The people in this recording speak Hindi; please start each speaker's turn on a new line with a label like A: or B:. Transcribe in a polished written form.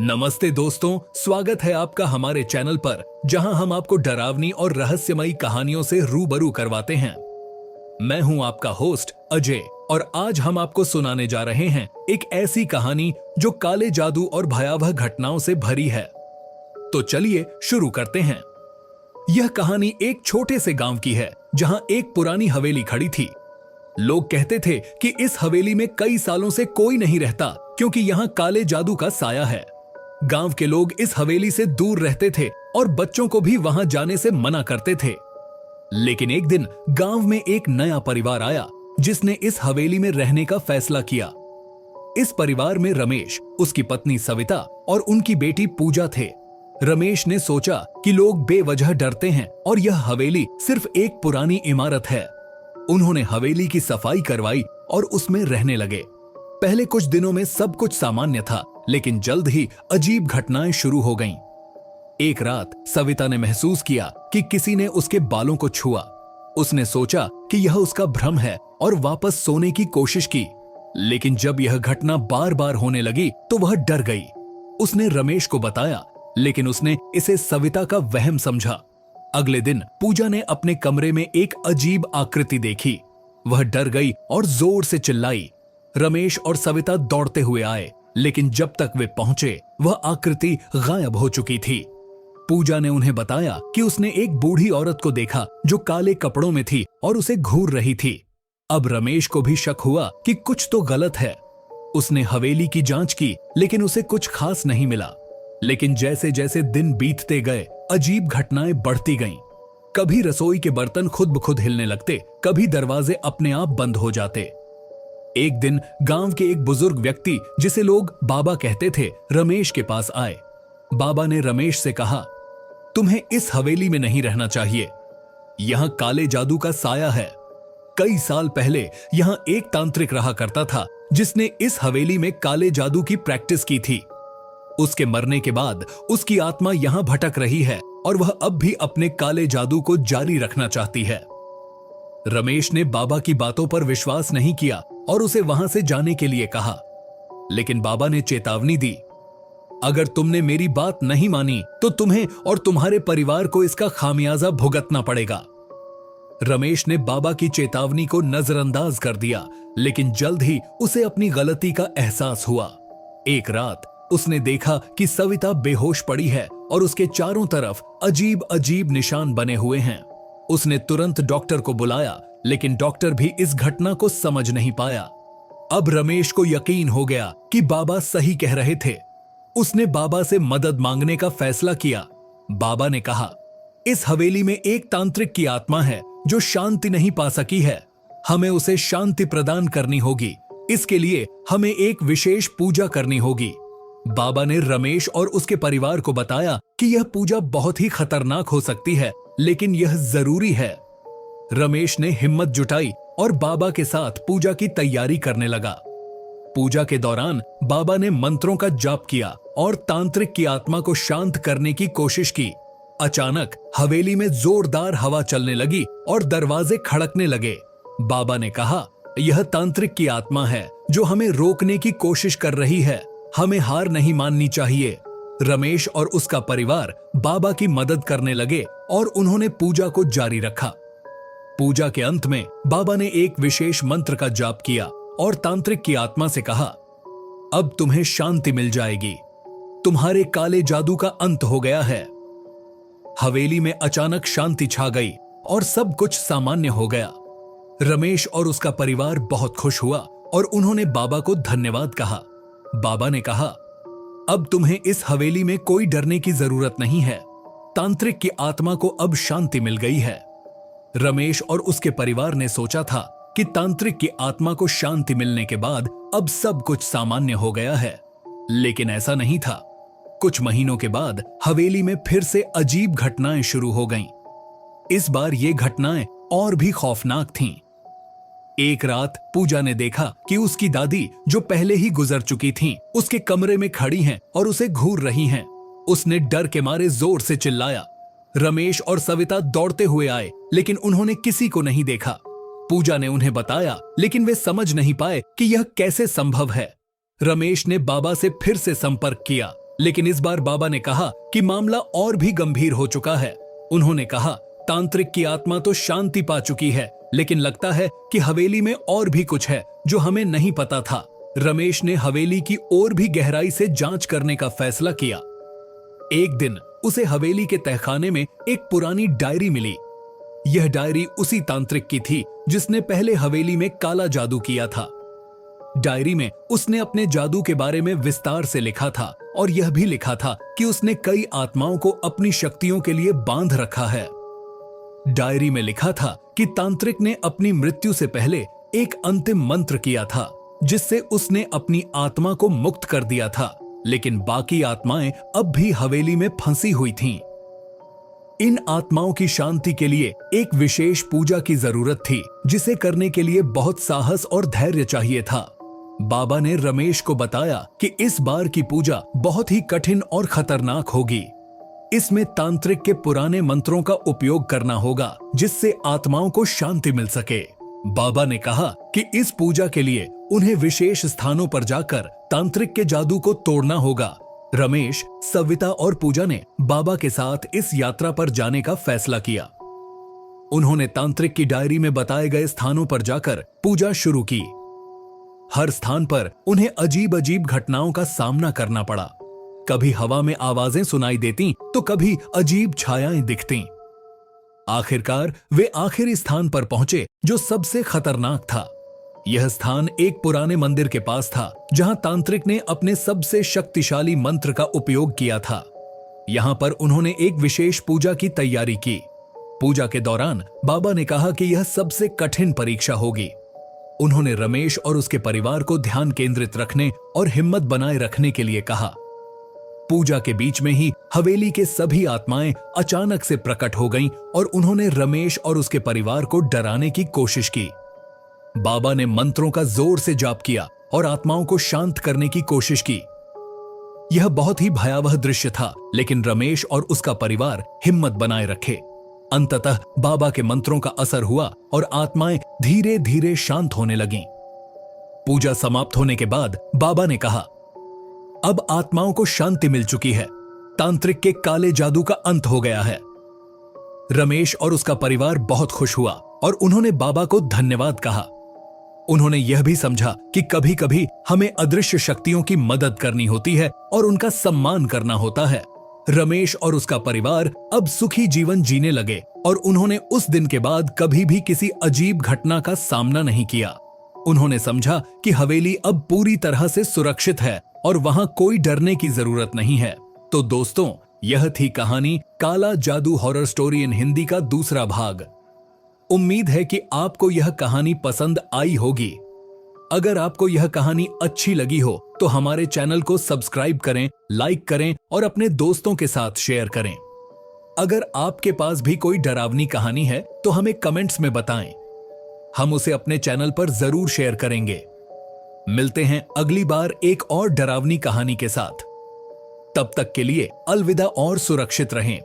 A: नमस्ते दोस्तों, स्वागत है आपका हमारे चैनल पर जहां हम आपको डरावनी और रहस्यमयी कहानियों से रूबरू करवाते हैं। मैं हूं आपका होस्ट अजय और आज हम आपको सुनाने जा रहे हैं एक ऐसी कहानी जो काले जादू और भयावह घटनाओं से भरी है। तो चलिए शुरू करते हैं। यह कहानी एक छोटे से गांव की है जहां एक पुरानी हवेली खड़ी थी। लोग कहते थे कि इस हवेली में कई सालों से कोई नहीं रहता क्योंकि यहाँ काले जादू का साया है। गांव के लोग इस हवेली से दूर रहते थे और बच्चों को भी वहां जाने से मना करते थे। लेकिन एक दिन गांव में एक नया परिवार आया जिसने इस हवेली में रहने का फैसला किया। इस परिवार में रमेश, उसकी पत्नी सविता और उनकी बेटी पूजा थे। रमेश ने सोचा कि लोग बेवजह डरते हैं और यह हवेली सिर्फ एक पुरानी इमारत है। उन्होंने हवेली की सफाई करवाई और उसमें रहने लगे। पहले कुछ दिनों में सब कुछ सामान्य था, लेकिन जल्द ही अजीब घटनाएं शुरू हो गईं। एक रात सविता ने महसूस किया कि किसी ने उसके बालों को छुआ। उसने सोचा कि यह उसका भ्रम है और वापस सोने की कोशिश की, लेकिन जब यह घटना बार बार होने लगी तो वह डर गई। उसने रमेश को बताया, लेकिन उसने इसे सविता का वहम समझा। अगले दिन पूजा ने अपने कमरे में एक अजीब आकृति देखी। वह डर गई और जोर से चिल्लाई। रमेश और सविता दौड़ते हुए आए, लेकिन जब तक वे पहुंचे वह आकृति गायब हो चुकी थी। पूजा ने उन्हें बताया कि उसने एक बूढ़ी औरत को देखा जो काले कपड़ों में थी और उसे घूर रही थी। अब रमेश को भी शक हुआ कि कुछ तो गलत है। उसने हवेली की जांच की, लेकिन उसे कुछ खास नहीं मिला। लेकिन जैसे जैसे दिन बीतते गए अजीब घटनाएं बढ़ती गईं। कभी रसोई के बर्तन खुद ब खुद हिलने लगते, कभी दरवाजे अपने आप बंद हो जाते। एक दिन गांव के एक बुजुर्ग व्यक्ति, जिसे लोग बाबा कहते थे, रमेश के पास आए। बाबा ने रमेश से कहा, तुम्हें इस हवेली में नहीं रहना चाहिए। यहां काले जादू का साया है। कई साल पहले यहां एक तांत्रिक रहा करता था जिसने इस हवेली में काले जादू की प्रैक्टिस की थी। उसके मरने के बाद उसकी आत्मा यहां भटक रही है और वह अब भी अपने काले जादू को जारी रखना चाहती है। रमेश ने बाबा की बातों पर विश्वास नहीं किया और उसे वहां से जाने के लिए कहा, लेकिन बाबा ने चेतावनी दी, अगर तुमने मेरी बात नहीं मानी तो तुम्हें और तुम्हारे परिवार को इसका खामियाजा भुगतना पड़ेगा। रमेश ने बाबा की चेतावनी को नजरअंदाज कर दिया, लेकिन जल्द ही उसे अपनी गलती का एहसास हुआ। एक रात उसने देखा कि सविता बेहोश पड़ी है और उसके चारों तरफ अजीब अजीब निशान बने हुए हैं। उसने तुरंत डॉक्टर को बुलाया, लेकिन डॉक्टर भी इस घटना को समझ नहीं पाया। अब रमेश को यकीन हो गया कि बाबा सही कह रहे थे। उसने बाबा से मदद मांगने का फैसला किया। बाबा ने कहा, इस हवेली में एक तांत्रिक की आत्मा है जो शांति नहीं पा सकी है। हमें उसे शांति प्रदान करनी होगी। इसके लिए हमें एक विशेष पूजा करनी होगी। बाबा ने रमेश और उसके परिवार को बताया कि यह पूजा बहुत ही खतरनाक हो सकती है, लेकिन यह जरूरी है। रमेश ने हिम्मत जुटाई और बाबा के साथ पूजा की तैयारी करने लगा। पूजा के दौरान बाबा ने मंत्रों का जाप किया और तांत्रिक की आत्मा को शांत करने की कोशिश की। अचानक हवेली में जोरदार हवा चलने लगी और दरवाजे खड़कने लगे। बाबा ने कहा, यह तांत्रिक की आत्मा है जो हमें रोकने की कोशिश कर रही है। हमें हार नहीं माननी चाहिए। रमेश और उसका परिवार बाबा की मदद करने लगे और उन्होंने पूजा को जारी रखा। पूजा के अंत में बाबा ने एक विशेष मंत्र का जाप किया और तांत्रिक की आत्मा से कहा, अब तुम्हें शांति मिल जाएगी। तुम्हारे काले जादू का अंत हो गया है। हवेली में अचानक शांति छा गई और सब कुछ सामान्य हो गया। रमेश और उसका परिवार बहुत खुश हुआ और उन्होंने बाबा को धन्यवाद कहा। बाबा ने कहा, अब तुम्हें इस हवेली में कोई डरने की जरूरत नहीं है। तांत्रिक की आत्मा को अब शांति मिल गई है। रमेश और उसके परिवार ने सोचा था कि तांत्रिक की आत्मा को शांति मिलने के बाद अब सब कुछ सामान्य हो गया है, लेकिन ऐसा नहीं था। कुछ महीनों के बाद हवेली में फिर से अजीब घटनाएं शुरू हो गईं। इस बार ये घटनाएं और भी खौफनाक थीं। एक रात पूजा ने देखा कि उसकी दादी, जो पहले ही गुजर चुकी थीं, उसके कमरे में खड़ी हैं और उसे घूर रही हैं। उसने डर के मारे जोर से चिल्लाया। रमेश और सविता दौड़ते हुए आए, लेकिन उन्होंने किसी को नहीं देखा। पूजा ने उन्हें बताया, लेकिन वे समझ नहीं पाए कि यह कैसे संभव है। रमेश ने बाबा से फिर से संपर्क किया, लेकिन इस बार बाबा ने कहा कि मामला और भी गंभीर हो चुका है। उन्होंने कहा, तांत्रिक की आत्मा तो शांति पा चुकी है, लेकिन लगता है कि हवेली में और भी कुछ है जो हमें नहीं पता था। रमेश ने हवेली की और भी गहराई से जांच करने का फैसला किया। एक दिन उसे हवेली के तहखाने में एक पुरानी डायरी मिली। यह डायरी उसी तांत्रिक की थी जिसने पहले हवेली में काला जादू किया था। डायरी में उसने अपने जादू के बारे में विस्तार से लिखा था और यह भी लिखा था कि उसने कई आत्माओं को अपनी शक्तियों के लिए बांध रखा है। डायरी में लिखा था कि तांत्रिक ने अपनी मृत्यु से पहले एक अंतिम मंत्र किया था जिससे उसने अपनी आत्मा को मुक्त कर दिया था, लेकिन बाकी आत्माएं अब भी हवेली में फंसी हुई थीं। इन आत्माओं की शांति के लिए एक विशेष पूजा की जरूरत थी, जिसे करने के लिए बहुत साहस और धैर्य चाहिए था। बाबा ने रमेश को बताया कि इस बार की पूजा बहुत ही कठिन और खतरनाक होगी। इसमें तांत्रिक के पुराने मंत्रों का उपयोग करना होगा जिससे आत्माओं को शांति मिल सके। बाबा ने कहा कि इस पूजा के लिए उन्हें विशेष स्थानों पर जाकर तांत्रिक के जादू को तोड़ना होगा। रमेश, सविता और पूजा ने बाबा के साथ इस यात्रा पर जाने का फैसला किया। उन्होंने तांत्रिक की डायरी में बताए गए स्थानों पर जाकर पूजा शुरू की। हर स्थान पर उन्हें अजीब अजीब घटनाओं का सामना करना पड़ा। कभी हवा में आवाजें सुनाई देती तो कभी अजीब छायाएं दिखती। आखिरकार वे आखिरी स्थान पर पहुंचे जो सबसे खतरनाक था। यह स्थान एक पुराने मंदिर के पास था जहां तांत्रिक ने अपने सबसे शक्तिशाली मंत्र का उपयोग किया था। यहां पर उन्होंने एक विशेष पूजा की तैयारी की। पूजा के दौरान बाबा ने कहा कि यह सबसे कठिन परीक्षा होगी। उन्होंने रमेश और उसके परिवार को ध्यान केंद्रित रखने और हिम्मत बनाए रखने के लिए कहा। पूजा के बीच में ही हवेली के सभी आत्माएं अचानक से प्रकट हो गईं और उन्होंने रमेश और उसके परिवार को डराने की कोशिश की। बाबा ने मंत्रों का जोर से जाप किया और आत्माओं को शांत करने की कोशिश की। यह बहुत ही भयावह दृश्य था, लेकिन रमेश और उसका परिवार हिम्मत बनाए रखे। अंततः बाबा के मंत्रों का असर हुआ और आत्माएं धीरे धीरे शांत होने लगीं। पूजा समाप्त होने के बाद बाबा ने कहा, अब आत्माओं को शांति मिल चुकी है। तांत्रिक के काले जादू का अंत हो गया है। रमेश और उसका परिवार बहुत खुश हुआ और उन्होंने बाबा को धन्यवाद कहा। उन्होंने यह भी समझा कि कभी कभी हमें अदृश्य शक्तियों की मदद करनी होती है और उनका सम्मान करना होता है। रमेश और उसका परिवार अब सुखी जीवन जीने लगे और उन्होंने उस दिन के बाद कभी भी किसी अजीब घटना का सामना नहीं किया। उन्होंने समझा कि हवेली अब पूरी तरह से सुरक्षित है और वहां कोई डरने की जरूरत नहीं है। तो दोस्तों, यह थी कहानी काला जादू हॉरर स्टोरी इन हिंदी का दूसरा भाग। उम्मीद है कि आपको यह कहानी पसंद आई होगी। अगर आपको यह कहानी अच्छी लगी हो तो हमारे चैनल को सब्सक्राइब करें, लाइक करें और अपने दोस्तों के साथ शेयर करें। अगर आपके पास भी कोई डरावनी कहानी है तो हमें कमेंट्स में बताएं। हम उसे अपने चैनल पर जरूर शेयर करेंगे। मिलते हैं अगली बार एक और डरावनी कहानी के साथ। तब तक के लिए अलविदा और सुरक्षित रहें।